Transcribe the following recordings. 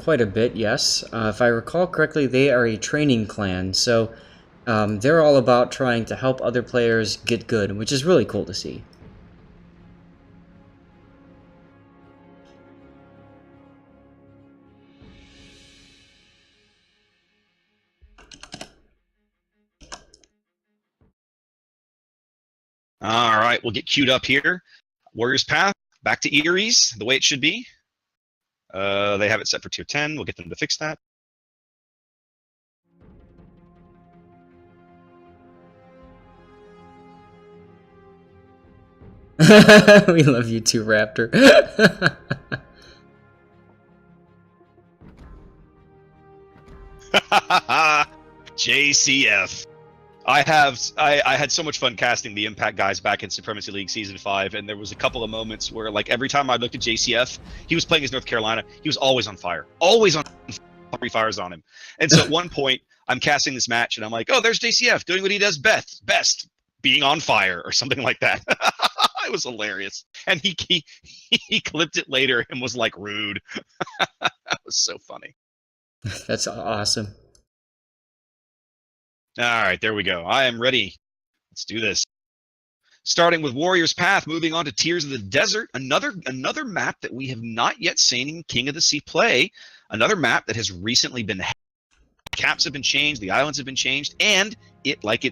quite a bit, yes. If I recall correctly, they are a training clan, so they're all about trying to help other players get good, which is really cool to see. All right, we'll get queued up here. Warriors Path, back to Erie's, the way it should be. They have it set for tier 10. We'll get them to fix that. We love you too, Raptor. JCF. I had so much fun casting the Impact guys back in Supremacy League Season 5, and there was a couple of moments where, like, every time I looked at JCF, he was playing as North Carolina, he was always on fire. Always on three fires on him. And so at one point, I'm casting this match, and I'm like, oh, there's JCF doing what he does best, being on fire, or something like that. It was hilarious. And he clipped it later and was like, rude. That was so funny. That's awesome. All right, there we go. I am ready. Let's do this. Starting with Warriors Path, moving on to Tears of the Desert, another map that we have not yet seen King of the Sea play, another map that has recently been caps have been changed, the islands have been changed, and it like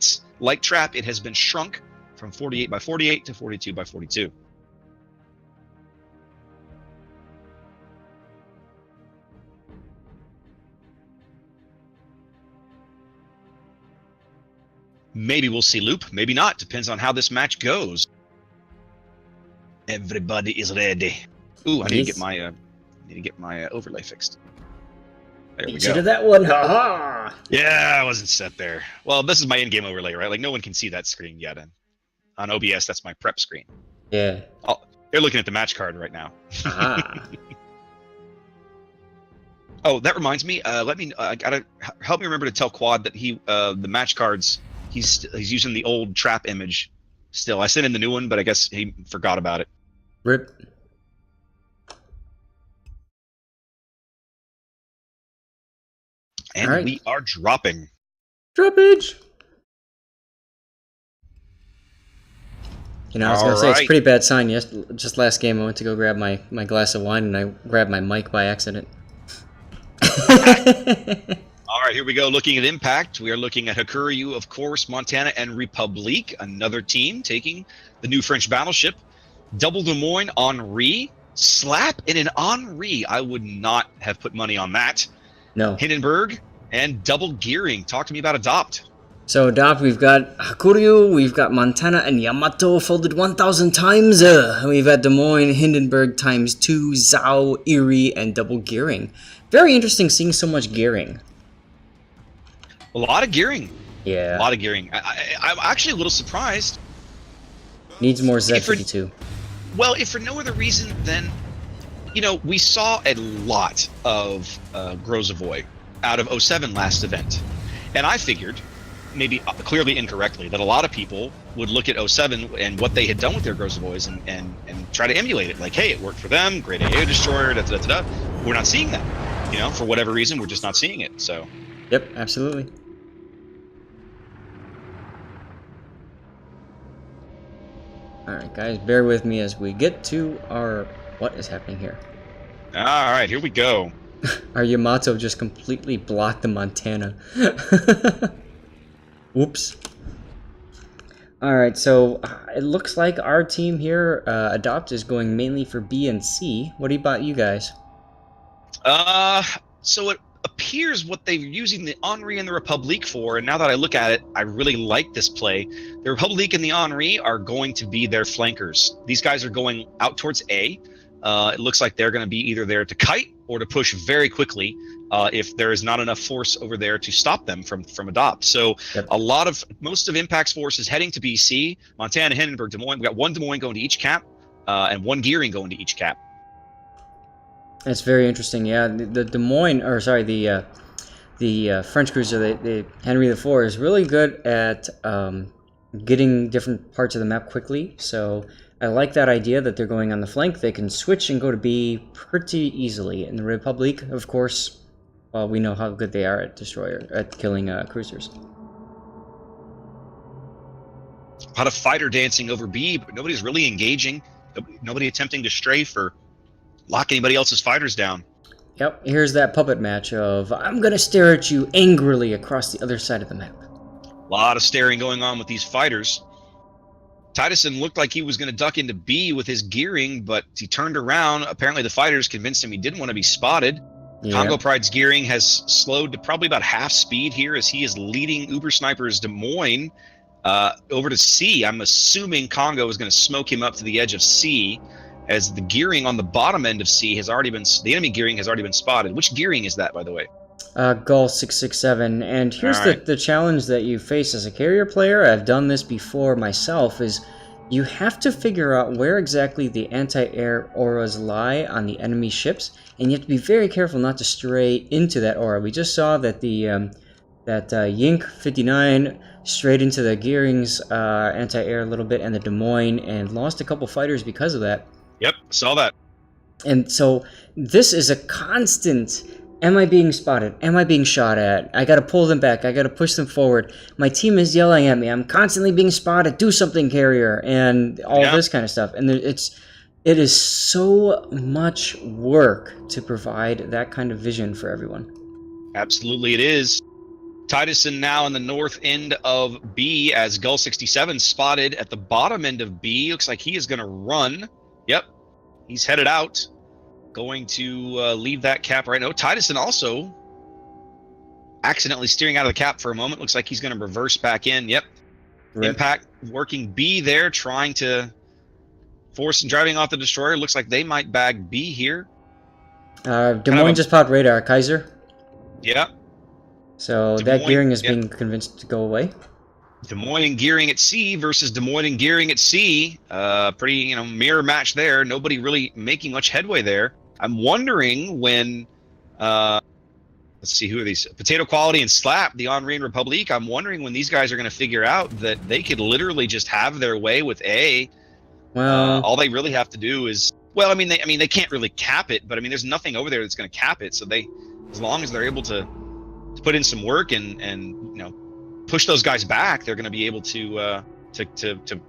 Trap, it has been shrunk from 48 by 48 to 42 by 42. Maybe we'll see loop, maybe not. Depends on how this match goes. Everybody is ready. Ooh, I need to get my overlay fixed. There we go. To that one, haha! Yeah, I wasn't set there. Well, this is my in-game overlay, right? Like, no one can see that screen yet. And on OBS, that's my prep screen. Yeah. Oh, you're looking at the match card right now. Ah. Oh, that reminds me. Gotta help me remember to tell Quad that the match cards. He's using the old Trap image still. I sent in the new one, but I guess he forgot about it. Rip. And right. We are dropping. Droppage! You know, I was going to say, it's a pretty bad sign. Just last game, I went to go grab my glass of wine, and I grabbed my mic by accident. All right, here we go. Looking at Impact, we are looking at Hakuryu, of course, Montana, and Republique, another team taking the new French battleship. Double Des Moines, Henri, Slap, and an Henri. I would not have put money on that. No. Hindenburg, and double gearing. Talk to me about Adopt. So Adopt, we've got Hakuryu, we've got Montana and Yamato folded 1,000 times. We've got Des Moines, Hindenburg times 2, Zhao, Erie, and double gearing. Very interesting seeing so much gearing. A lot of gearing. Yeah. A lot of gearing. I'm actually a little surprised. Needs more Z52. Well, if for no other reason than, you know, we saw a lot of Grozavoy out of 07 last event. And I figured, maybe clearly incorrectly, that a lot of people would look at 07 and what they had done with their Grozavoys and try to emulate it. Like, hey, it worked for them, great AA destroyer, da-da-da-da. We're not seeing that. You know, for whatever reason, we're just not seeing it. So. Yep, absolutely. Alright guys, bear with me as we get to our... What is happening here? Alright, here we go. Our Yamato just completely blocked the Montana. Oops. Alright, so it looks like our team here, Adopt, is going mainly for B and C. What about you guys? So it appears what they're using the Henri and the Republique for, and now that I look at it, I really like this play. The Republique and the Henri are going to be their flankers. These guys are going out towards A. It looks like they're going to be either there to kite or to push very quickly if there is not enough force over there to stop them from Adopt. So yep. Most of Impact's force is heading to BC, Montana, Hindenburg, Des Moines. We got one Des Moines going to each cap and one gearing going to each cap. That's very interesting. Yeah, the Des Moines, or sorry, the French cruiser, the Henry IV, is really good at getting different parts of the map quickly. So I like that idea that they're going on the flank. They can switch and go to B pretty easily. In the Republic, of course, well, we know how good they are at killing cruisers. A lot of fighter dancing over B, but nobody's really engaging. Nobody attempting to strafe or lock anybody else's fighters down. Yep, here's that puppet match of I'm gonna stare at you angrily across the other side of the map. A lot of staring going on with these fighters. Titusson looked like he was going to duck into B with his gearing, but he turned around. Apparently the fighters convinced him he didn't want to be spotted. Yeah. Congo Pride's gearing has slowed to probably about half speed here as he is leading Uber Sniper's Des Moines over to C. I'm assuming Congo is going to smoke him up to the edge of C, as the gearing on the bottom end of C has already been, the enemy gearing has already been spotted. Which gearing is that, by the way? Gull 667, and here's the challenge that you face as a carrier player. I've done this before myself, is you have to figure out where exactly the anti-air auras lie on the enemy ships, and you have to be very careful not to stray into that aura. We just saw that the Yink 59 strayed into the gearings anti-air a little bit, and the Des Moines, and lost a couple fighters because of that. Yep, saw that. And so this is a constant. Am I being spotted? Am I being shot at? I gotta pull them back. I gotta push them forward. My team is yelling at me. I'm constantly being spotted. Do something, carrier, and all this kind of stuff. And it is so much work to provide that kind of vision for everyone. Absolutely, it is. Titusson now in the north end of B as Gull 67 spotted at the bottom end of B. Looks like he is going to run. Yep, he's headed out. Going to leave that cap right now. Titusson also accidentally steering out of the cap for a moment. Looks like he's going to reverse back in. Yep. Rip. Impact working B there, trying to force and driving off the destroyer. Looks like they might bag B here. Des Moines just popped radar. Kaiser. Yeah. So that gearing is being convinced to go away. Des Moines gearing at C versus Des Moines gearing at C. Pretty, mirror match there. Nobody really making much headway there. I'm wondering when, let's see, who are these? Potato Quality and Slap, the Henri and Republique. I'm wondering when these guys are going to figure out that they could literally just have their way with A. Well, all they really have to do is, well, they can't really cap it, but there's nothing over there that's going to cap it. So as long as they're able to put in some work and push those guys back, they're going to be able to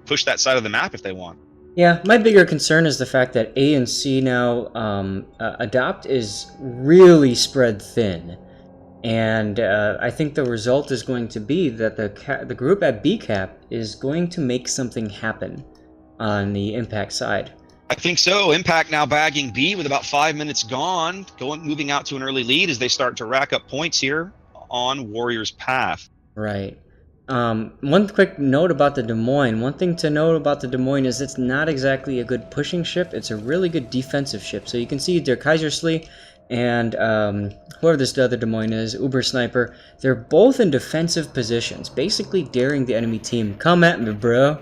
push that side of the map if they want. Yeah, my bigger concern is the fact that A and C now adopt is really spread thin, and I think the result is going to be that the group at B cap is going to make something happen on the Impact side. I think so. Impact now bagging B with about 5 minutes gone, moving out to an early lead as they start to rack up points here on Warrior's path. Right. One quick note about the Des Moines. One thing to note about the Des Moines is it's not exactly a good pushing ship. It's a really good defensive ship. So you can see Der Kaisersley and whoever this other Des Moines is, Uber Sniper, they're both in defensive positions, basically daring the enemy team. Come at me, bro.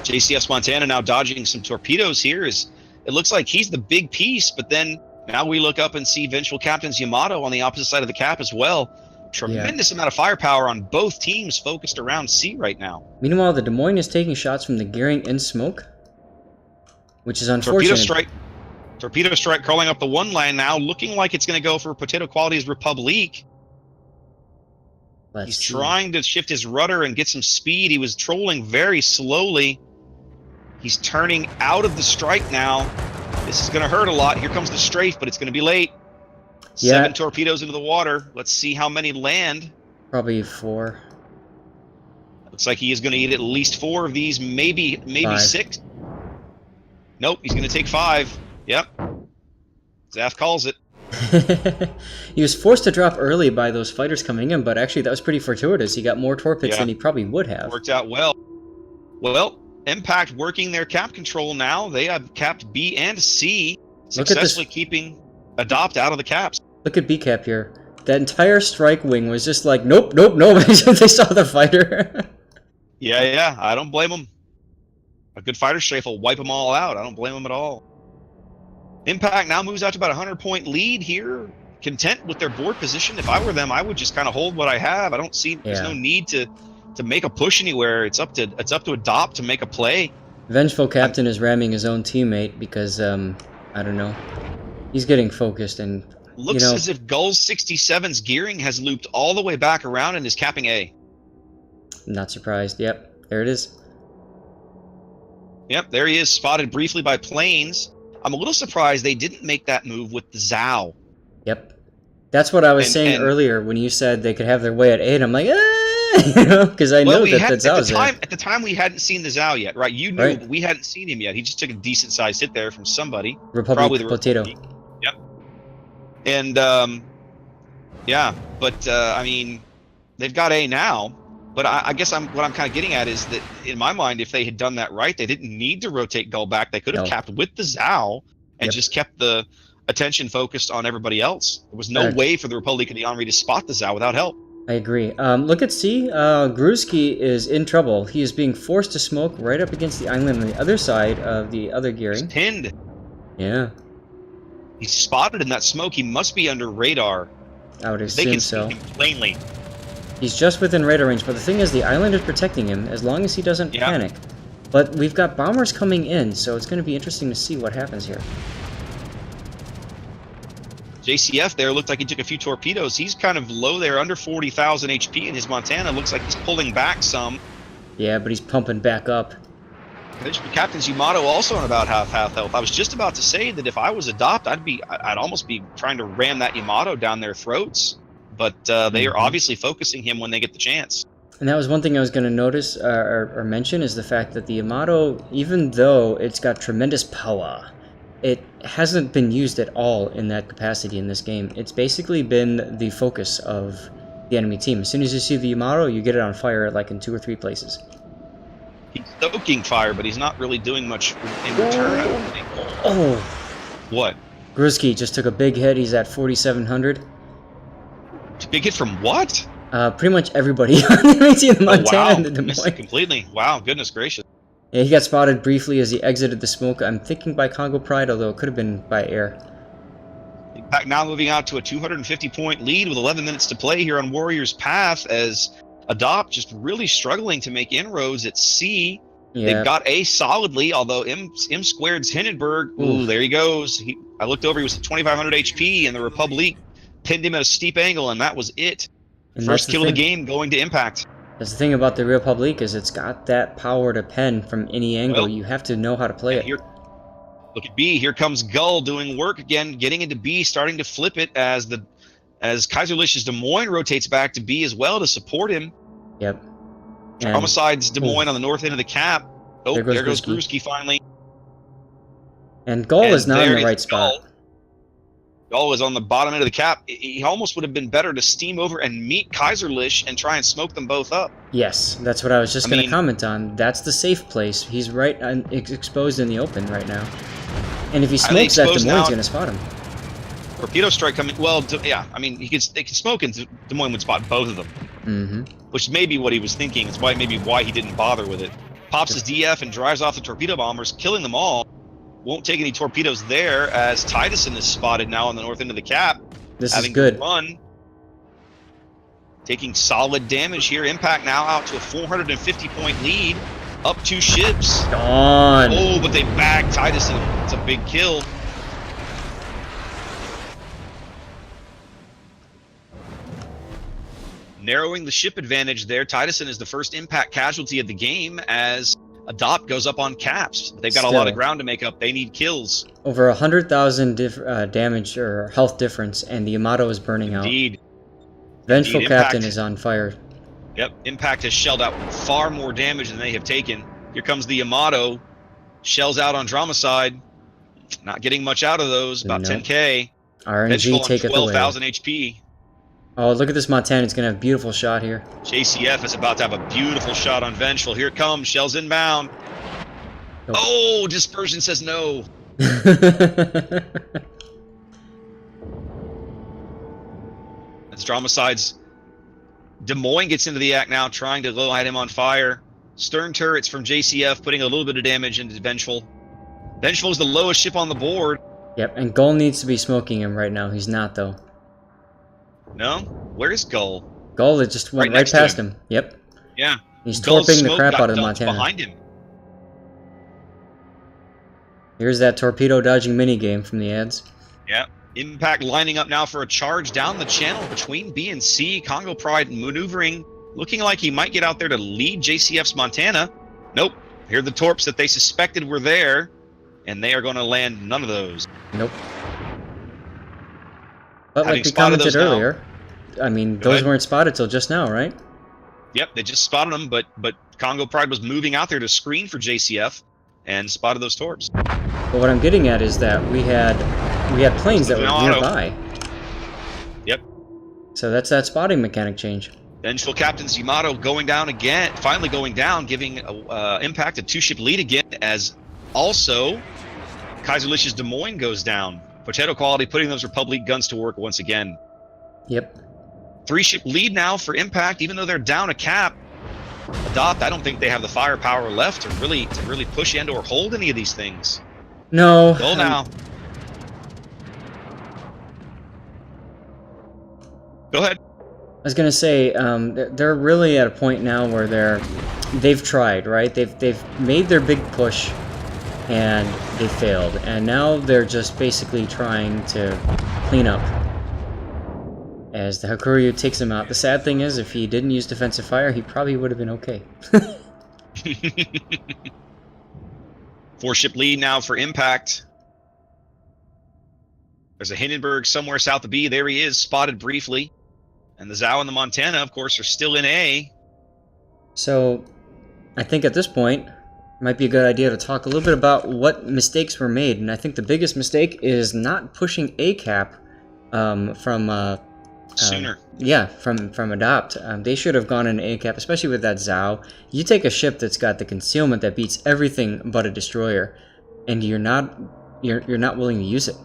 JCF Montana now dodging some torpedoes here. It looks like he's the big piece, but then now we look up and see Vengeful Captain's Yamato on the opposite side of the cap as well. Tremendous amount of firepower on both teams focused around C right now. Meanwhile, the Des Moines is taking shots from the gearing in smoke, which is unfortunate. Torpedo strike crawling up the one line now, looking like it's going to go for Potato Quality's Republique. He's trying to shift his rudder and get some speed. He was trolling very slowly. He's turning out of the strike now. This is going to hurt a lot. Here comes the strafe, but it's going to be late. 7 torpedoes into the water. Let's see how many land. Probably 4. Looks like he is going to eat at least 4 of these, maybe 6. Nope, he's going to take 5. Yep. Zath calls it. He was forced to drop early by those fighters coming in, but actually that was pretty fortuitous. He got more torpedoes than he probably would have. Worked out well. Well, Impact working their cap control now. They have capped B and C, successfully keeping Adopt out of the caps. Look at B cap here. That entire strike wing was just like, nope, nope, nope. They saw the fighter. Yeah, I don't blame them. A good fighter strafe will wipe them all out. I don't blame them at all. Impact now moves out to about a 100-point lead here. Content with their board position. If I were them, I would just kind of hold what I have. I don't see, there's no need to to make a push anywhere. It's up to Adopt to make a play. Vengeful Captain is ramming his own teammate because, I don't know. He's getting focused and, Looks as if Gull's 67's gearing has looped all the way back around and is capping A. Not surprised. Yep, there it is. Yep, there he is, spotted briefly by planes. I'm a little surprised they didn't make that move with the Zao. Yep. That's what I was saying earlier when you said they could have their way at 8. I'm like, because I know that Zao's there. At the time, we hadn't seen the Zao yet, right? You knew, but we hadn't seen him yet. He just took a decent-sized hit there from somebody. Probably the Potato. Yep. And, yeah, but, I mean, they've got A now. But I guess what I'm kind of getting at is that, in my mind, if they had done that right, they didn't need to rotate Gull back. They could have capped with the Zao and just kept the attention focused on everybody else. There was no way for the Republic of the Henri to spot the Zao without help. I agree. Look at C. Gruski is in trouble. He is being forced to smoke right up against the island on the other side of the other gearing. He's pinned. Yeah. He's spotted in that smoke. He must be under radar. I would assume so. They can see him plainly. He's just within radar range, but the thing is, the island is protecting him as long as he doesn't panic. But we've got bombers coming in, so it's going to be interesting to see what happens here. JCF there looked like he took a few torpedoes. He's kind of low there, under 40,000 HP in his Montana. Looks like he's pulling back some. Yeah, but he's pumping back up. Captain's Yamato also on about half health. I was just about to say that if I was Adopt, I'd almost be trying to ram that Yamato down their throats. But they are obviously focusing him when they get the chance. And that was one thing I was going to notice or mention is the fact that the Yamato, even though it's got tremendous power, it hasn't been used at all in that capacity in this game. It's basically been the focus of the enemy team. As soon as you see the Yamato, you get it on fire like in 2 or 3 places. He's stoking fire, but he's not really doing much in return, I don't think. Oh! What? Gruski just took a big hit. He's at 4,700. Big hit from what? Pretty much everybody on the Montana and the Des Missed Moines. it completely. Wow, goodness gracious. Yeah, he got spotted briefly as he exited the smoke. I'm thinking by Congo Pride, although it could have been by air. Impact now moving out to a 250-point lead with 11 minutes to play here on Warrior's Path as Adopt just really struggling to make inroads at C. Yeah. They've got A solidly, although M squared's Hindenburg. Ooh, there he goes. I looked over, he was at 2,500 HP, and the Republic pinned him at a steep angle, and that was it. First kill of the game going to Impact. That's the thing about the Republic is it's got that power to pen from any angle. Well, you have to know how to play it. Look at B. Here comes Gull doing work again, getting into B, starting to flip it as Kaiserlich's Des Moines rotates back to B as well to support him. Yep. Homicide's Des Moines on the north end of the cap. Oh, there goes Gruski finally. And Gull is now in the right spot. Gull is on the bottom end of the cap. He almost would have been better to steam over and meet Kaiserlich and try and smoke them both up. Yes, that's what I was just going to comment on. That's the safe place. He's right exposed in the open right now. And if he smokes that, Des Moines going to spot him. Torpedo strike coming. Well, yeah, I mean, they can smoke and Des Moines would spot both of them. Mm-hmm. Which may be what he was thinking. It's maybe why he didn't bother with it. Pops his DF and drives off the torpedo bombers, killing them all. Won't take any torpedoes there as Titusson is spotted now on the north end of the cap. This is good. Run. Taking solid damage here. Impact now out to a 450-point lead. Up 2 ships. Gone. Oh, but they bagged Titusson. It's a big kill. Narrowing the ship advantage there. Titusson is the first Impact casualty of the game as Adopt goes up on caps. They've got a lot of ground to make up. They need kills. Over 100,000 damage or health difference, and the Yamato is burning out. Indeed. Vengeful Captain is on fire. Yep, Impact has shelled out far more damage than they have taken. Here comes the Yamato. Shells out on Dramacide. Not getting much out of those. About 10k. RNG take it away. 12,000 HP. Oh, look at this Montana. It's going to have a beautiful shot here. JCF is about to have a beautiful shot on Vengeful. Here it comes. Shells inbound. Nope. Oh, Dispersion says no. That's Dramaside's. Des Moines gets into the act now, trying to light him on fire. Stern turrets from JCF putting a little bit of damage into Vengeful. Vengeful is the lowest ship on the board. Yep, and Gull needs to be smoking him right now. He's not, though. No? Where is Gull? Gull, it just went right past him. Yep. Yeah. He's Bell's torping the smoke crap got out of the dumped Montana. behind him. Here's that torpedo dodging minigame from the ads. Yeah. Impact lining up now for a charge down the channel between B and C. Congo Pride maneuvering, looking like he might get out there to lead JCF's Montana. Nope. Here are the torps that they suspected were there, and they are going to land none of those. Nope. But Having like we spotted commented those now- earlier, I mean, Go those ahead. weren't spotted till just now, right? Yep, they just spotted them, but Congo Pride was moving out there to screen for JCF and spotted those torps. But what I'm getting at is that we had planes that were nearby. Yep. So that's that spotting mechanic change. Vengeful Captain Yamato going down again, finally going down, giving Impact a 2-ship lead again, as also Kaiserlich's Des Moines goes down. Potato Quality putting those Republic guns to work once again. Yep. 3-ship lead now for Impact, even though they're down a cap. Adopt, I don't think they have the firepower left to really push and or hold any of these things. No. Go now. Go ahead. I was gonna say they're really at a point now where they've tried, right? They've made their big push, and they failed, and now they're just basically trying to clean up. As the Hakuryu takes him out. The sad thing is, if he didn't use defensive fire, he probably would have been okay. 4-ship lead now for Impact. There's a Hindenburg somewhere south of B. There he is, spotted briefly. And the Zhao and the Montana, of course, are still in A. So, I think at this point, it might be a good idea to talk a little bit about what mistakes were made. And I think the biggest mistake is not pushing A cap from Sooner. Yeah, from Adopt. They should have gone in A cap, especially with that Zhao. You take a ship that's got the concealment that beats everything but a destroyer, and you're not willing to use it.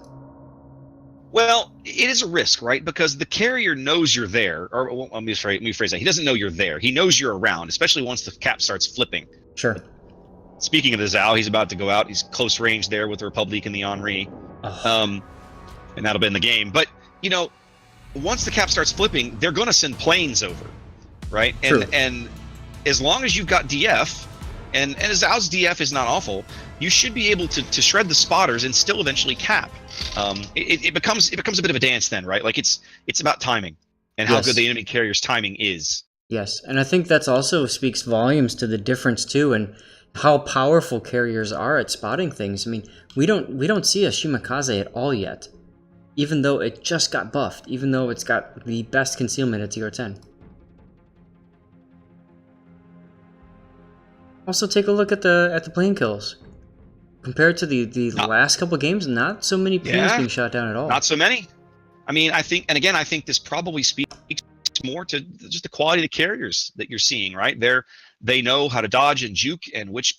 Well, it is a risk, right? Because the carrier knows you're there. Or let me rephrase that. He doesn't know you're there. He knows you're around, especially once the cap starts flipping. Sure. Speaking of the Zhao, he's about to go out. He's close range there with the Republic and the Henri. Oh. And that'll be in the game. But, once the cap starts flipping, they're going to send planes over, right? True. And as long as you've got DF, and Zhao's DF is not awful, you should be able to shred the spotters and still eventually cap. It becomes a bit of a dance then, right? Like it's about timing and how good the enemy carrier's timing is. Yes, and I think that's also speaks volumes to the difference too, and how powerful carriers are at spotting things. I mean, we don't see a Shimakaze at all yet, even though it just got buffed, even though it's got the best concealment at tier 10. Also, take a look at the plane kills. Compared to the last couple games, not so many planes being shot down at all. Not so many. I mean, I think this probably speaks more to just the quality of the carriers that you're seeing, right? They know how to dodge and juke and which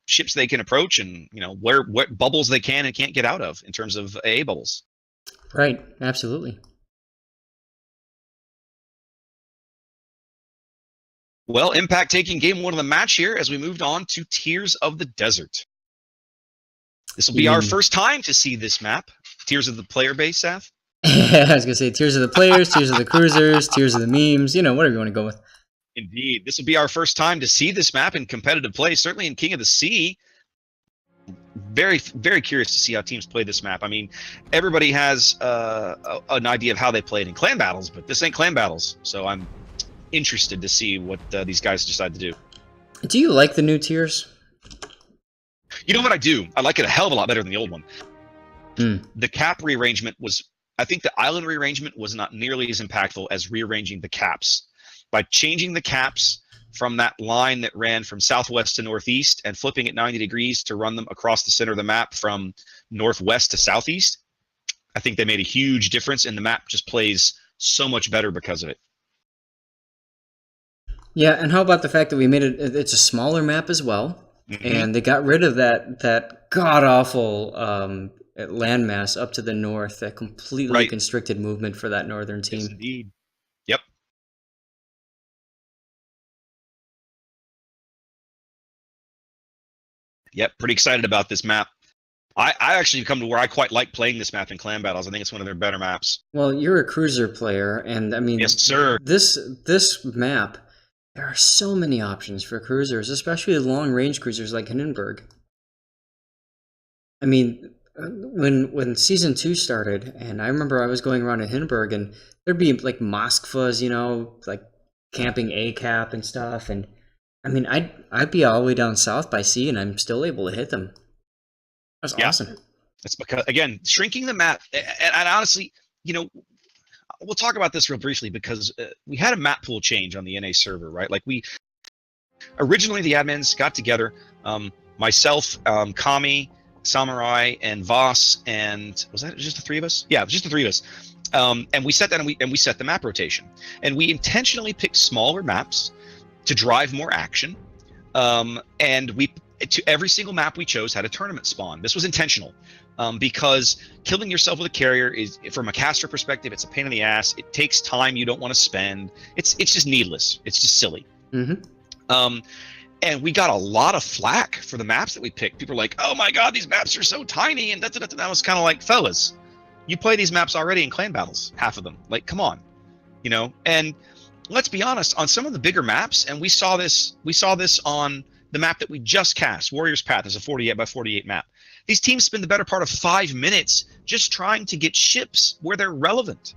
ships they can approach, and what bubbles they can and can't get out of in terms of AA bubbles. Right, absolutely. Well, Impact taking game 1 of the match here as we moved on to Tears of the Desert. This will be our first time to see this map. Tears of the player base, Zath? I was going to say Tears of the players, Tears of the cruisers, Tears of the memes, whatever you want to go with. Indeed. This will be our first time to see this map in competitive play, certainly in King of the Sea. Very, very curious to see how teams play this map. I mean, everybody has an idea of how they played in clan battles, but this ain't clan battles. So I'm interested to see what these guys decide to do. Do you like the new tiers? You know what I do? I like it a hell of a lot better than the old one. Mm. The cap rearrangement I think the island rearrangement was not nearly as impactful as rearranging the caps. By changing the caps from that line that ran from southwest to northeast and flipping it 90 degrees to run them across the center of the map from northwest to southeast, I think they made a huge difference, and the map just plays so much better because of it. Yeah, and how about the fact that we made it's a smaller map as well, and they got rid of that god-awful landmass up to the north, that completely constricted movement for that northern team. Yes, indeed. Yep. Yep, pretty excited about this map. I actually come to where I quite like playing this map in clan battles. I think it's one of their better maps. Well, you're a cruiser player, and I mean, yes, sir. This map There are so many options for cruisers, especially long-range cruisers like Hindenburg. I mean, when season 2 started, and I remember I was going around in Hindenburg, and there'd be like Moskvas, like camping ACAP and stuff, and I mean, I'd be all the way down south by sea, and I'm still able to hit them. That's Yeah, awesome. it's because again, shrinking the map, and honestly, we'll talk about this real briefly because we had a map pool change on the NA server, right? Like we originally the admins got together, myself, Kami, Samurai, and Voss, and was that just the three of us? Yeah, it was just the three of us. And we set that, and we set the map rotation, and we intentionally picked smaller maps to drive more action, and we to every single map we chose had a tournament spawn. This was intentional, because killing yourself with a carrier is, from a caster perspective, it's a pain in the ass. It takes time you don't want to spend. It's just needless. It's just silly. And we got a lot of flack for the maps that we picked. People were like, "Oh my god, these maps are so tiny," and that was kind of like, fellas, you play these maps already in clan battles, half of them. Like, come on, And let's be honest, on some of the bigger maps, and we saw this on the map that we just cast, Warrior's Path, is a 48 by 48 map. These teams spend the better part of 5 minutes just trying to get ships where they're relevant.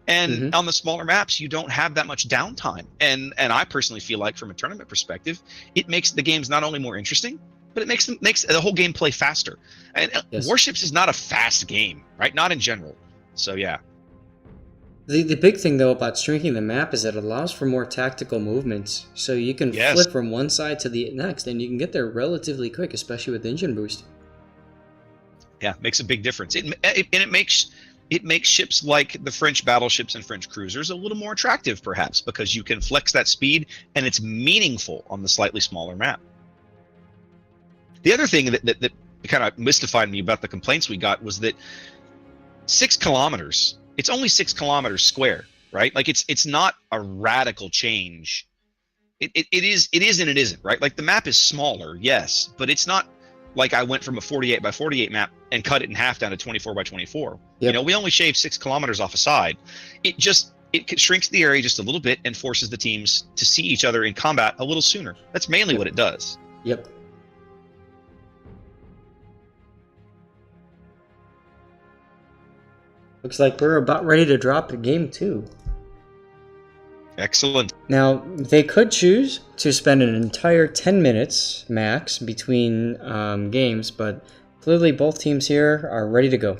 And on the smaller maps, you don't have that much downtime. And I personally feel like, from a tournament perspective, it makes the games not only more interesting, but it makes the whole game play faster. And Warships is not a fast game, right? Not in general. So yeah. The big thing though about shrinking the map is that it allows for more tactical movements. So you can flip from one side to the next, and you can get there relatively quick, especially with engine boost. Yeah, makes a big difference. It makes ships like the French battleships and French cruisers a little more attractive, perhaps, because you can flex that speed, and it's meaningful on the slightly smaller map. The other thing that kind of mystified me about the complaints we got was that 6 kilometers, it's only 6 kilometers square, right? Like it's not a radical change. It is and it isn't, right? Like the map is smaller, yes, but it's not like I went from a 48 by 48 map and cut it in half down to 24 by 24. Yep. We only shaved 6 kilometers off a side. It shrinks the area just a little bit and forces the teams to see each other in combat a little sooner. That's mainly what it does. Yep. Looks like we're about ready to drop game 2. Excellent. Now, they could choose to spend an entire 10 minutes max between games, but clearly both teams here are ready to go.